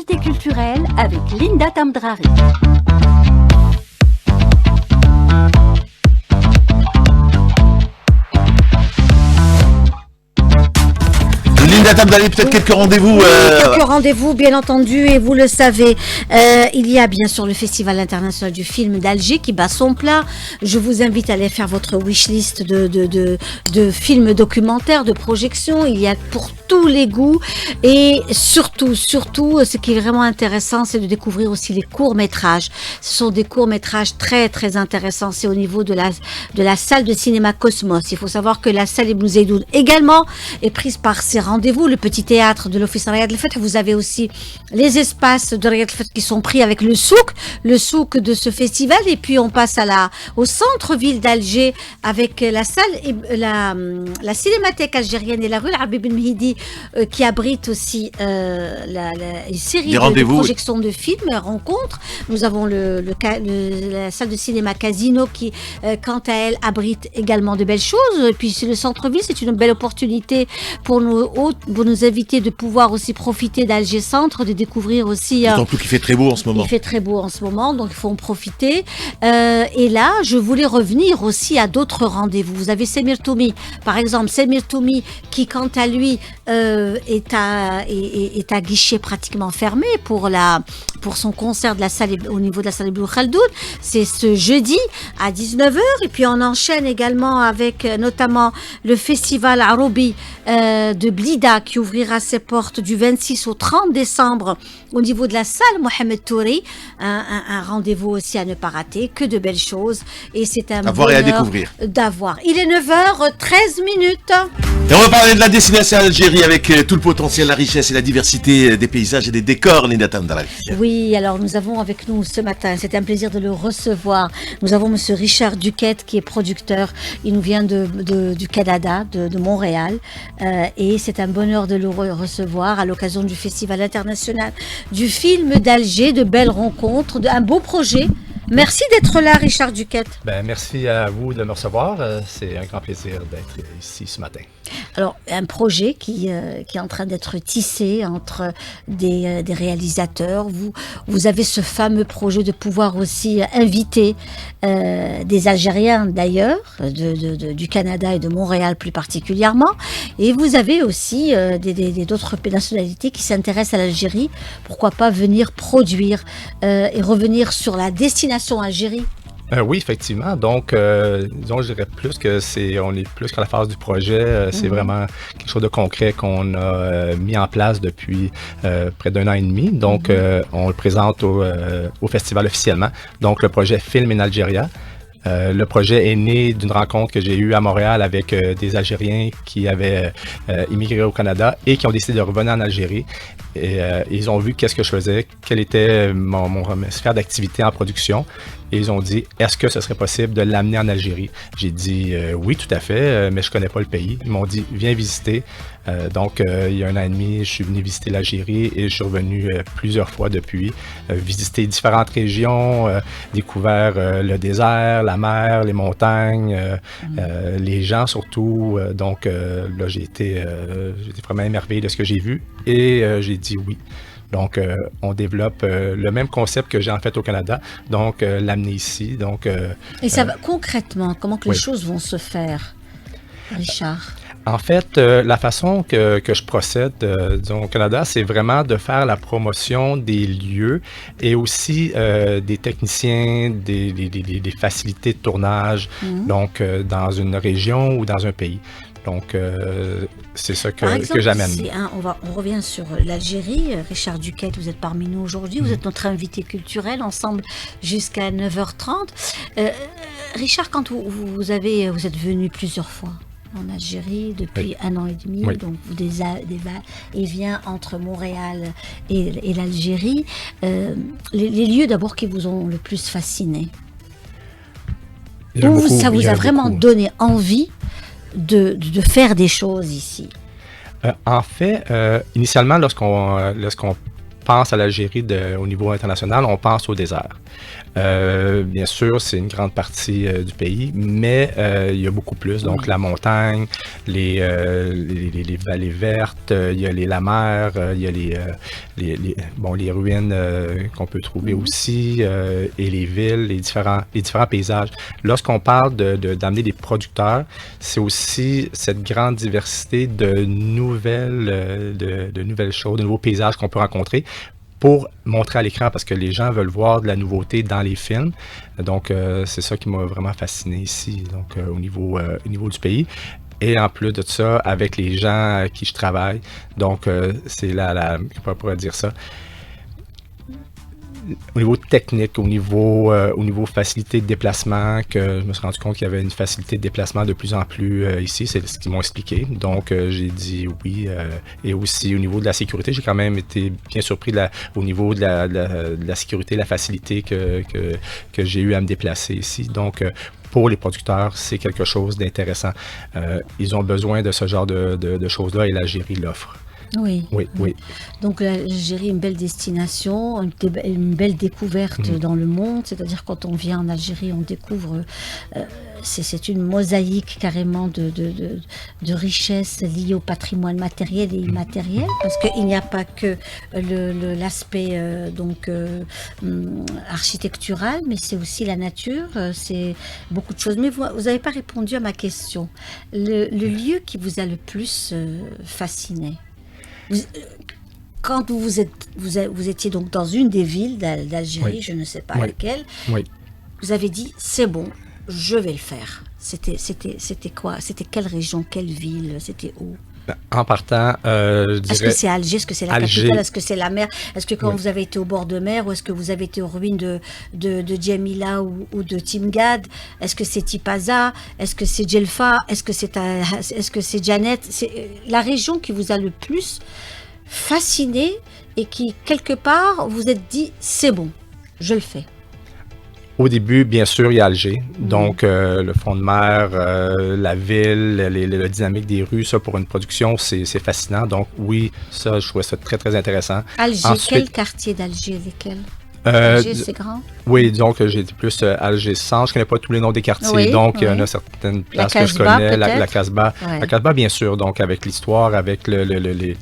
l'invité culturel avec Linda Tamdrari. Linda Tamdrari, peut-être quelques rendez-vous. Quelques rendez-vous, bien entendu, et vous le savez. Il y a bien sûr le Festival international du film d'Alger qui bat son plat. Je vous invite à aller faire votre wishlist de films documentaires, de projections. Il y a pour tous les goûts. Et surtout, ce qui est vraiment intéressant, c'est de découvrir aussi les courts-métrages. Ce sont des courts-métrages très, très intéressants. C'est au niveau de la salle de cinéma Cosmos. Il faut savoir que la salle Ibn Zeydoun également est prise par ces rendez-vous. Le petit théâtre de l'Office Riyad El-Feth. Vous avez aussi les espaces de Riyad El-Feth qui sont pris avec le souk de ce festival. Et puis on passe au centre-ville d'Alger avec la salle, la cinémathèque algérienne et la rue Arabi Ben Mehdi qui abrite aussi une série de projections de films, rencontres. Nous avons la salle de cinéma Casino qui, quant à elle, abrite également de belles choses. Et puis le centre-ville, c'est une belle opportunité pour nos invités de pouvoir aussi profiter d'Alger Centre, de découvrir aussi... D'autant plus qu'il fait très beau en ce moment. Il fait très beau en ce moment, donc il faut en profiter. Et là, je voulais revenir aussi à d'autres rendez-vous. Vous avez Semir Toumi, par exemple. Semir Toumi qui, quant à lui, est à guichet pratiquement fermé pour son concert au niveau de la salle Ibn Khaldoun. C'est ce jeudi à 19h. Et puis on enchaîne également avec notamment le festival Aroubi de Blida qui ouvrira ses portes du 26 au 30 décembre au niveau de la salle Mohamed Touri. Un rendez-vous aussi à ne pas rater, que de belles choses. Et c'est un bonheur et à découvrir. Il est 9h13. Et on va parler de la destination Algérie avec tout le potentiel, la richesse et la diversité des paysages et des décors, Linda Tamdrari. Oui, alors nous avons avec nous ce matin, c'est un plaisir de le recevoir. Nous avons monsieur Richard Duquette qui est producteur. Il nous vient du Canada, de Montréal. Et c'est un bonheur de le recevoir à l'occasion du Festival international du film d'Alger, de belles rencontres, un beau projet. Merci d'être là, Richard Duquette. Merci à vous de me recevoir. C'est un grand plaisir d'être ici ce matin. Alors, un projet qui est en train d'être tissé entre des réalisateurs. Vous avez ce fameux projet de pouvoir aussi inviter des Algériens d'ailleurs, du Canada et de Montréal plus particulièrement. Et vous avez aussi d'autres nationalités qui s'intéressent à l'Algérie. Pourquoi pas venir produire et revenir sur la destination Algérie? Oui, effectivement. Donc, disons, je dirais on est plus qu'à la phase du projet. C'est vraiment quelque chose de concret qu'on a mis en place depuis près d'1 an et demi. Donc, on le présente au festival officiellement. Donc, le projet Film in Algeria. Le projet est né d'une rencontre que j'ai eue à Montréal avec des Algériens qui avaient immigré au Canada et qui ont décidé de revenir en Algérie. Et ils ont vu qu'est-ce que je faisais, quelle était mon sphère d'activité en production. Et ils ont dit, est-ce que ce serait possible de l'amener en Algérie? J'ai dit, oui, tout à fait, mais je connais pas le pays. Ils m'ont dit, viens visiter. Donc, il y a 1 an et demi, je suis venu visiter l'Algérie et je suis revenu plusieurs fois depuis, visiter différentes régions, découvert le désert, la mer, les montagnes, les gens surtout. Donc, là, j'ai été vraiment émerveillé de ce que j'ai vu et j'ai dit oui. Donc, on développe le même concept que j'ai en fait au Canada, donc l'amener ici. Donc, et ça va concrètement, comment que les choses vont se faire, Richard? En fait, la façon que je procède disons, au Canada, c'est vraiment de faire la promotion des lieux et aussi des techniciens, des facilités de tournage, donc dans une région ou dans un pays. Donc, c'est ça que j'amène. On revient sur l'Algérie. Richard Duquette, vous êtes parmi nous aujourd'hui. Vous êtes notre invité culturel, ensemble jusqu'à 9h30. Richard, quand vous êtes venu plusieurs fois en Algérie depuis 1 an et demi, donc des va-et-vient entre Montréal et l'Algérie. Les lieux d'abord qui vous ont le plus fasciné? Où ça vous a vraiment donné envie de faire des choses ici? En fait, initialement, lorsqu'on pense à l'Algérie au niveau international, on pense au désert. Bien sûr, c'est une grande partie du pays, mais il y a beaucoup plus. Donc, la montagne, les vallées vertes, il y a la mer, il y a les ruines qu'on peut trouver aussi, et les villes, les différents paysages. Lorsqu'on parle d'amener des producteurs, c'est aussi cette grande diversité de nouvelles choses, de nouveaux paysages qu'on peut rencontrer pour montrer à l'écran, parce que les gens veulent voir de la nouveauté dans les films. Donc, c'est ça qui m'a vraiment fasciné ici, donc au niveau du pays. Et en plus de ça, avec les gens avec qui je travaille. Donc, c'est comment on pourrait dire ça? Au niveau technique, au niveau facilité de déplacement, que je me suis rendu compte qu'il y avait une facilité de déplacement de plus en plus ici, c'est ce qu'ils m'ont expliqué. Donc, j'ai dit oui. Et aussi, au niveau de la sécurité, j'ai quand même été bien surpris au niveau de la sécurité, la facilité que j'ai eu à me déplacer ici. Donc, pour les producteurs, c'est quelque chose d'intéressant. Ils ont besoin de ce genre de choses-là et l'Algérie l'offre. Oui. Oui. Donc l'Algérie, une belle destination, une belle découverte dans le monde. C'est-à-dire quand on vient en Algérie, on découvre, c'est une mosaïque carrément de richesses liées au patrimoine matériel et immatériel, parce qu'il n'y a pas que l'aspect architectural, mais c'est aussi la nature, c'est beaucoup de choses. Mais vous n'avez pas répondu à ma question. Le lieu qui vous a le plus fasciné? Quand vous étiez donc dans une des villes d'Algérie, Oui. je ne sais pas Oui. laquelle, Oui. vous avez dit c'est bon, je vais le faire. C'était quoi? C'était quelle région, quelle ville? C'était où? En partant, je Est-ce que dirais c'est Alger? Est-ce que c'est la Alger. capitale? Est-ce que c'est la mer? Est-ce que quand Oui. vous avez été au bord de mer, ou est-ce que vous avez été aux ruines de Djamila ou de Timgad? Est-ce que c'est Tipaza? Est-ce que c'est Djelfa? Est-ce que c'est Janet? C'est la région qui vous a le plus fasciné et qui, quelque part, vous êtes dit, c'est bon, je le fais. Au début, bien sûr, il y a Alger. Donc, le front de mer, la ville, la dynamique des rues, ça, pour une production, c'est fascinant. Donc, oui, ça, je trouvais ça très, très intéressant. Alger, Ensuite, quel quartier d'Alger? Lesquels? Alger, c'est grand? Oui, disons que j'ai été plus Alger Centre. Je ne connais pas tous les noms des quartiers. Oui, donc, il y en oui. a certaines places La que je Casbah, connais. La peut-être? Casbah. Ouais. La Casbah, bien sûr. Donc, avec l'histoire, avec les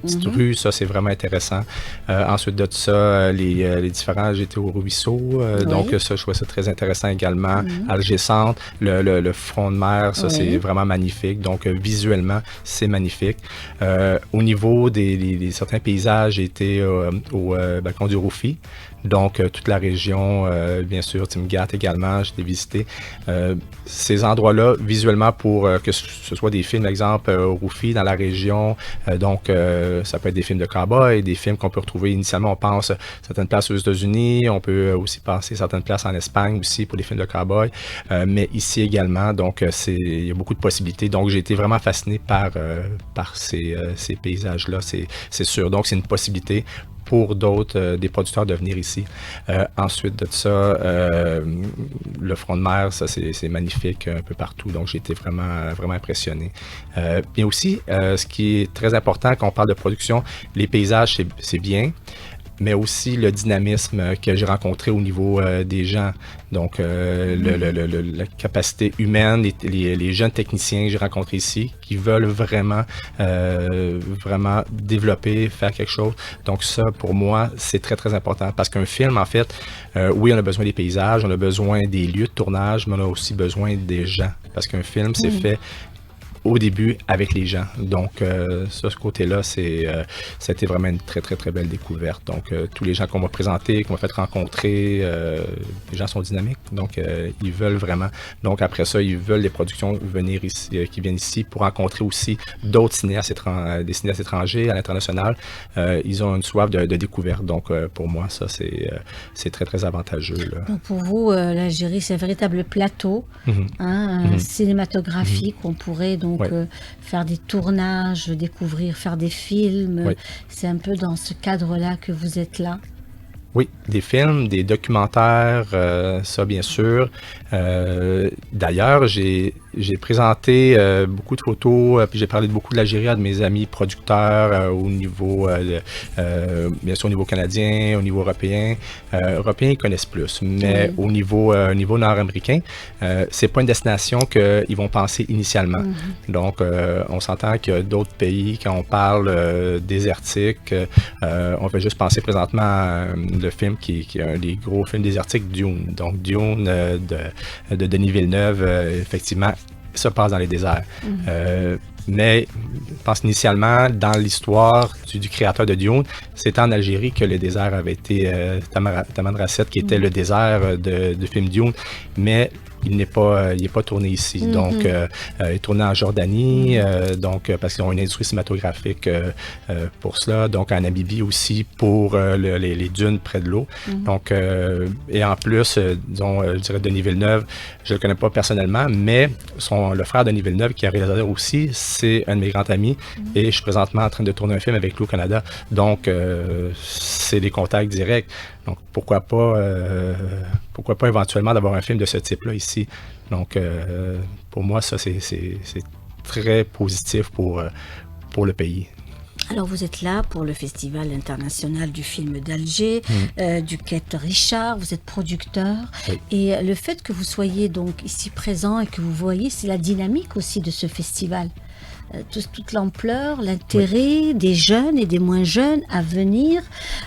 petites rues, ça, c'est vraiment intéressant. Ensuite de ça, les différents... J'étais au ruisseau. Donc, ça, je trouvais ça très intéressant également. Alger Centre, le front de mer, ça, c'est vraiment magnifique. Donc, visuellement, c'est magnifique. Au niveau des certains paysages, j'ai été au balcon du Roufi. Donc, toute la région, bien sûr, Timgad également, j'ai visité. Ces endroits-là, visuellement, pour que ce soit des films, par exemple, au Roufi, dans la région, donc ça peut être des films de cowboy, des films qu'on peut retrouver initialement, on pense à certaines places aux États-Unis, on peut aussi penser à certaines places en Espagne aussi pour les films de cowboy, mais ici également, donc il y a beaucoup de possibilités. Donc, j'ai été vraiment fasciné par ces paysages-là, c'est sûr. Donc, c'est une possibilité pour d'autres, des producteurs de venir ici. Ensuite de ça, le front de mer, ça c'est magnifique un peu partout, donc j'ai été vraiment, vraiment impressionné. Puis aussi, ce qui est très important quand on parle de production, les paysages, c'est bien, mais aussi le dynamisme que j'ai rencontré au niveau des gens. Donc, la capacité humaine, les jeunes techniciens que j'ai rencontrés ici, qui veulent vraiment développer, faire quelque chose. Donc ça, pour moi, c'est très, très important. Parce qu'un film, en fait, oui, on a besoin des paysages, on a besoin des lieux de tournage, mais on a aussi besoin des gens. Parce qu'un film, c'est fait au début avec les gens. Donc, ça, ce côté-là, c'était vraiment une très, très, très belle découverte. Donc, tous les gens qu'on m'a présentés, qu'on m'a fait rencontrer, les gens sont dynamiques. Donc, ils veulent vraiment. Donc, après ça, ils veulent les productions venir ici, qui viennent ici pour rencontrer aussi d'autres cinéastes des cinéastes étrangers à l'international. Ils ont une soif de découverte. Donc, pour moi, ça, c'est très, très avantageux, là. Donc pour vous, l'Algérie, c'est un véritable plateau cinématographique. On pourrait donc faire des tournages, faire des films. Oui. C'est un peu dans ce cadre-là que vous êtes là. Oui, des films, des documentaires, ça bien sûr. D'ailleurs, j'ai j'ai présenté beaucoup de photos, puis j'ai parlé beaucoup de l'Algérie à de mes amis producteurs au niveau, bien sûr au niveau canadien, au niveau européen. Européens, ils connaissent plus, mais au niveau nord-américain, c'est pas une destination qu'ils vont penser initialement. Donc, on s'entend qu'il y a d'autres pays, quand on parle désertique, on fait juste penser présentement à le film qui est un des gros films désertiques, Dune. Donc, Dune de Denis Villeneuve, effectivement, ça passe dans les déserts. Mais je pense initialement, dans l'histoire du créateur de Dune, c'était en Algérie que le désert avait été Tamanrasset, qui était le désert du film Dune. Mais il n'est pas tourné ici. Donc, il est tourné en Jordanie, parce qu'ils ont une industrie cinématographique pour cela. Donc, en Namibie aussi, pour les dunes près de l'eau. Donc, et en plus, disons, je dirais Denis Villeneuve, je ne le connais pas personnellement, mais le frère Denis Villeneuve, qui est réalisateur aussi, c'est un de mes grands amis. Et je suis présentement en train de tourner un film avec lui au Canada. Donc, c'est des contacts directs. Donc, pourquoi pas éventuellement d'avoir un film de ce type-là ici. Donc, pour moi, ça, c'est très positif pour le pays. Alors, vous êtes là pour le Festival international du film d'Alger, du Quête Richard, vous êtes producteur. Oui. Et le fait que vous soyez donc ici présent et que vous voyez, c'est la dynamique aussi de ce festival. Toute l'ampleur, l'intérêt des jeunes et des moins jeunes à venir,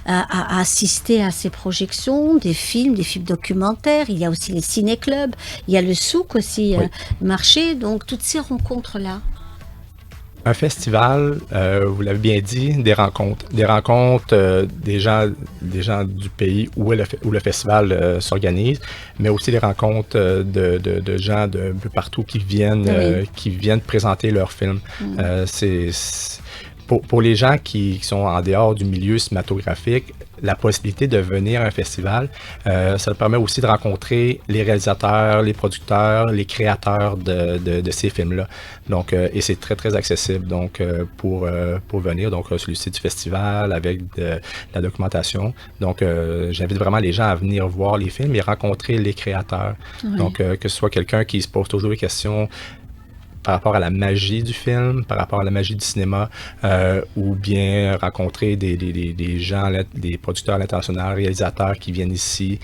à assister à ces projections, des films documentaires. Il y a aussi les ciné-clubs, il y a le souk aussi, marché, donc toutes ces rencontres-là. Un festival, vous l'avez bien dit, des rencontres des gens du pays où le festival s'organise, mais aussi des rencontres de gens de peu partout qui viennent présenter leurs films. Pour les gens qui sont en dehors du milieu cinématographique, la possibilité de venir à un festival, ça permet aussi de rencontrer les réalisateurs, les producteurs, les créateurs de ces films-là. Donc, et c'est très, très accessible donc, pour venir. Donc, celui-ci du festival avec de la documentation. Donc, j'invite vraiment les gens à venir voir les films et rencontrer les créateurs. Donc, que ce soit quelqu'un qui se pose toujours des questions par rapport à la magie du film, par rapport à la magie du cinéma, ou bien rencontrer des gens, des producteurs à l'international, réalisateurs qui viennent ici,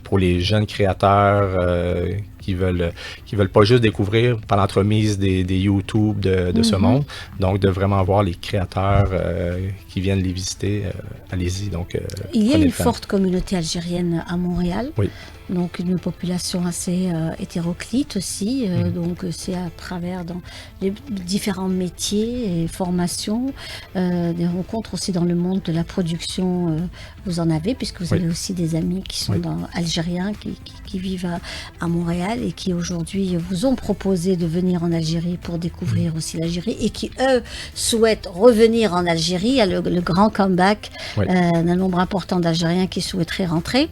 pour les jeunes créateurs qui veulent pas juste découvrir par l'entremise des YouTube de ce monde, donc de vraiment voir les créateurs qui viennent les visiter, allez-y. Donc, il y a une forte communauté algérienne à Montréal. Oui. Donc une population assez hétéroclite aussi, donc c'est à travers dans les différents métiers et formations, des rencontres aussi dans le monde de la production, vous en avez, puisque vous avez aussi des amis qui sont algériens, qui vivent à Montréal et qui aujourd'hui vous ont proposé de venir en Algérie pour découvrir aussi l'Algérie et qui eux souhaitent revenir en Algérie. Il y a le grand comeback d'un nombre important d'Algériens qui souhaiteraient rentrer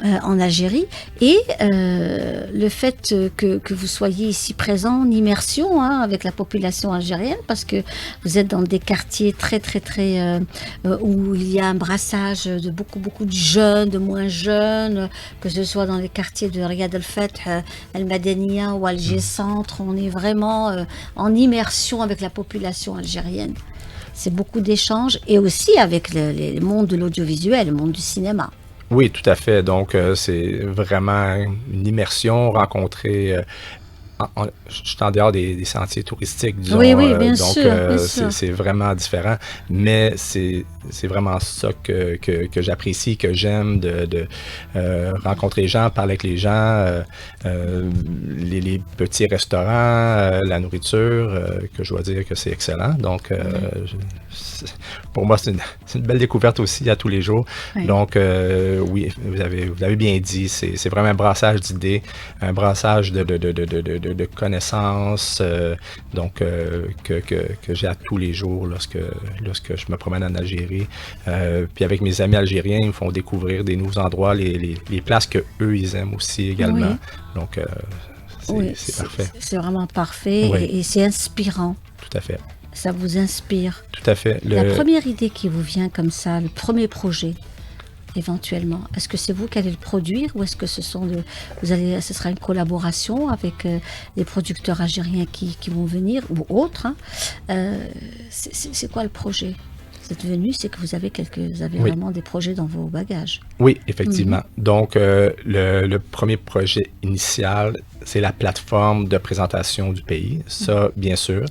en Algérie. Et le fait que vous soyez ici présent en immersion avec la population algérienne, parce que vous êtes dans des quartiers très où il y a un brassage de beaucoup de jeunes, de moins jeunes, que ce soit dans les quartiers de Riyad el-Fath, El-Madania ou Alger Centre, on est vraiment en immersion avec la population algérienne. C'est beaucoup d'échanges et aussi avec le monde de l'audiovisuel, le monde du cinéma. Oui, tout à fait. Donc, c'est vraiment une immersion, rencontrer... je suis en dehors des sentiers touristiques, disons. Oui, bien donc, sûr. C'est vraiment différent. Mais c'est vraiment ça que j'apprécie, que j'aime, de rencontrer les gens, parler avec les gens, les petits restaurants, la nourriture, que je dois dire que c'est excellent. Donc, pour moi, c'est une belle découverte aussi à tous les jours. Oui. Donc, oui, vous avez bien dit, c'est vraiment un brassage d'idées, un brassage de connaissances, donc que j'ai à tous les jours lorsque je me promène en Algérie. Puis avec mes amis algériens, ils me font découvrir des nouveaux endroits, les places que eux ils aiment aussi également. Oui. Donc, c'est parfait. C'est vraiment parfait et c'est inspirant. Tout à fait. Ça vous inspire. Tout à fait. La première idée qui vous vient comme ça, le premier projet. éventuellement? Est-ce que c'est vous qui allez le produire ou est-ce que ce sera une collaboration avec les producteurs algériens qui vont venir ou autres, hein? C'est quoi le projet? Vous êtes venu, c'est que vous avez Oui. vraiment des projets dans vos bagages. Oui, effectivement. Donc, le premier projet initial, c'est la plateforme de présentation du pays. Ça, bien sûr.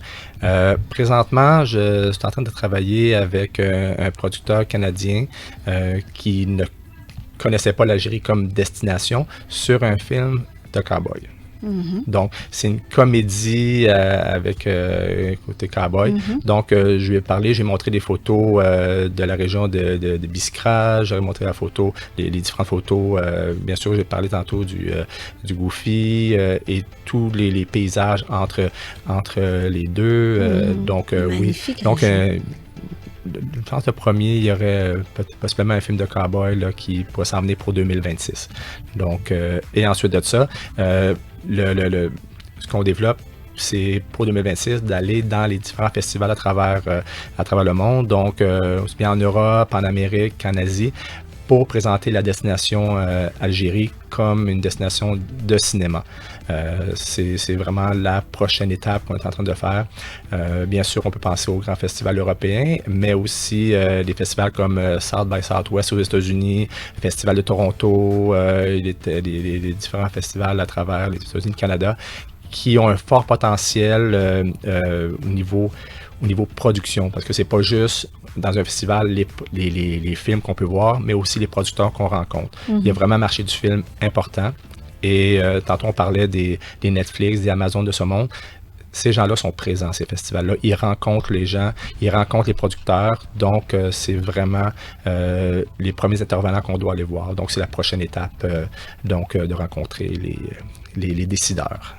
Présentement, je suis en train de travailler avec un producteur canadien qui ne connaissait pas l'Algérie comme destination sur un film de cowboy. Donc, c'est une comédie avec côté cowboy. Donc, je lui ai parlé, j'ai montré des photos de la région de Biskra, j'ai montré les différentes photos. Bien sûr, j'ai parlé tantôt du Goofy et tous les paysages entre les deux. Donc, oui. Magnifique, Donc, Alger. je pense que le premier, il y aurait possiblement un film de cowboy là, qui pourrait s'emmener pour 2026. Donc, et ensuite de ça, ce qu'on développe, c'est pour 2026 d'aller dans les différents festivals à travers le monde, donc aussi bien en Europe, en Amérique qu'en Asie, pour présenter la destination Algérie comme une destination de cinéma. C'est vraiment la prochaine étape qu'on est en train de faire. Bien sûr, on peut penser aux grands festivals européens, mais aussi des festivals comme South by Southwest aux États-Unis, le Festival de Toronto, les différents festivals à travers les États-Unis et le Canada, qui ont un fort potentiel au niveau production, parce que c'est pas juste dans un festival les films qu'on peut voir, mais aussi les producteurs qu'on rencontre. Il y a vraiment un marché du film important. Et tantôt, on parlait des Netflix, des Amazon de ce monde. Ces gens-là sont présents à ces festivals-là. Ils rencontrent les gens, ils rencontrent les producteurs. Donc, c'est vraiment les premiers intervenants qu'on doit aller voir. Donc, c'est la prochaine étape de rencontrer les décideurs.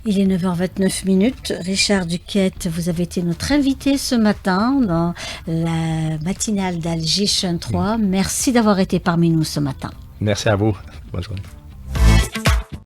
Il est 9h29. Richard Duquette, vous avez été notre invité ce matin dans la matinale d'Alger Chaîne 3. Merci d'avoir été parmi nous ce matin. Merci à vous. Bonne journée.